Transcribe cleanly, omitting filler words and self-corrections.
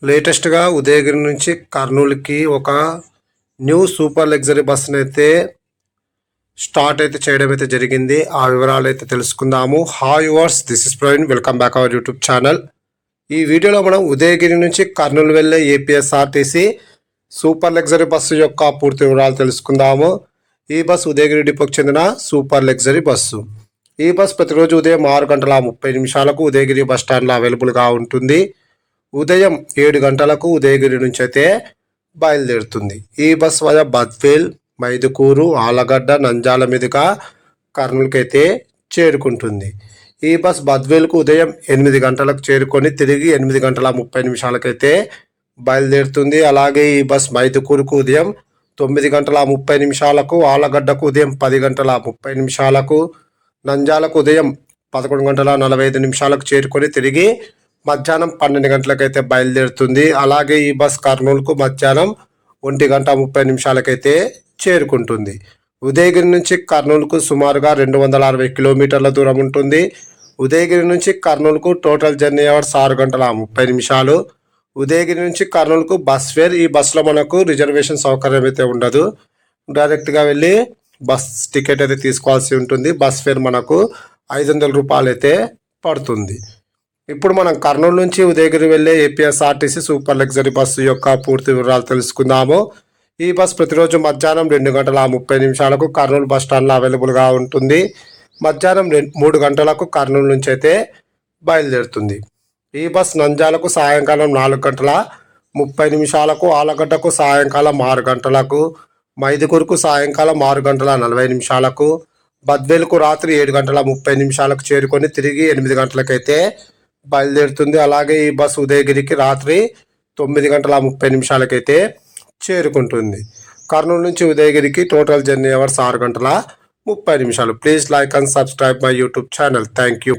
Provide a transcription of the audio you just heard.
లేటెస్ట్గా ఉదయగిరి నుంచి కర్నూలుకి ఒక న్యూ సూపర్ లగ్జరీ బస్సును అయితే స్టార్ట్ అయితే చేయడం అయితే జరిగింది. ఆ వివరాలు అయితే తెలుసుకుందాము. Hi viewers, this is Praveen, welcome back our YouTube channel. ఈ వీడియోలో మనం ఉదయగిరి నుంచి కర్నూలు వెళ్ళే ఏపీఎస్ఆర్టీసీ సూపర్ లగ్జరీ బస్సు యొక్క పూర్తి వివరాలు తెలుసుకుందాము. ఈ బస్సు ఉదయగిరి డిపోకి చెందిన సూపర్ లగ్జరీ బస్సు. ఈ బస్ ప్రతిరోజు ఉదయం 6:30 ఉదయగిరి బస్ స్టాండ్లో అవైలబుల్గా ఉంటుంది. ఉదయం 7 గంటలకు ఉదయగిరి నుంచి అయితే బయలుదేరుతుంది. ఈ బస్ వల్ల బద్వేల్, మైదుకూరు, ఆలగడ్డ, నంద్యాల మీదుగా కర్నూలుకి అయితే చేరుకుంటుంది. ఈ బస్ బద్వేల్కు ఉదయం 8 గంటలకు చేరుకొని తిరిగి 8:30 అయితే బయలుదేరుతుంది. అలాగే ఈ బస్ మైదుకూరుకు ఉదయం 9:30, ఆలగడ్డకు ఉదయం 10:30, నంద్యాలకు ఉదయం 11:45 చేరుకొని తిరిగి మధ్యాహ్నం 12 గంటలకైతే బయలుదేరుతుంది. అలాగే ఈ బస్ కర్నూలుకు మధ్యాహ్నం 1:30 అయితే చేరుకుంటుంది. ఉదయగిరి నుంచి కర్నూలుకు సుమారుగా 260 కిలోమీటర్ల దూరం ఉంటుంది. ఉదయగిరి నుంచి కర్నూలుకు టోటల్ జర్నీ అవర్స్ 6:30. ఉదయగిరి నుంచి కర్నూలుకు బస్ ఫేర్. ఈ బస్సులో మనకు రిజర్వేషన్ సౌకర్యం అయితే ఉండదు. డైరెక్ట్గా వెళ్ళి బస్ టికెట్ అయితే తీసుకోవాల్సి ఉంటుంది. బస్ ఫేర్ మనకు 500 రూపాయలు అయితే పడుతుంది. ఇప్పుడు మనం కర్నూలు నుంచి ఉదయగిరి వెళ్ళే ఏపీఎస్ఆర్టీసీ సూపర్ లగ్జరీ బస్సు యొక్క పూర్తి వివరాలు తెలుసుకుందాము. ఈ బస్ ప్రతిరోజు మధ్యాహ్నం 2:30 కర్నూలు బస్ స్టాండ్లో అవైలబుల్గా ఉంటుంది. మధ్యాహ్నం 3 గంటలకు కర్నూలు నుంచి అయితే బయలుదేరుతుంది. ఈ బస్ నంద్యాలకు సాయంకాలం 4:30, ఆలగడ్డకు సాయంకాలం 6 గంటలకు, మైదుకూరుకు సాయంకాలం 6:40, బద్వేలుకు రాత్రి 7:30 చేరుకొని తిరిగి 8 గంటలకైతే బయలుదేరుతుంది. అలాగే ఈ బస్సు ఉదయగిరికి రాత్రి 9:30 అయితే చేరుకుంటుంది. కర్నూలు నుంచి ఉదయగిరికి total journey hours 6:30. Please like and subscribe my YouTube channel. Thank you.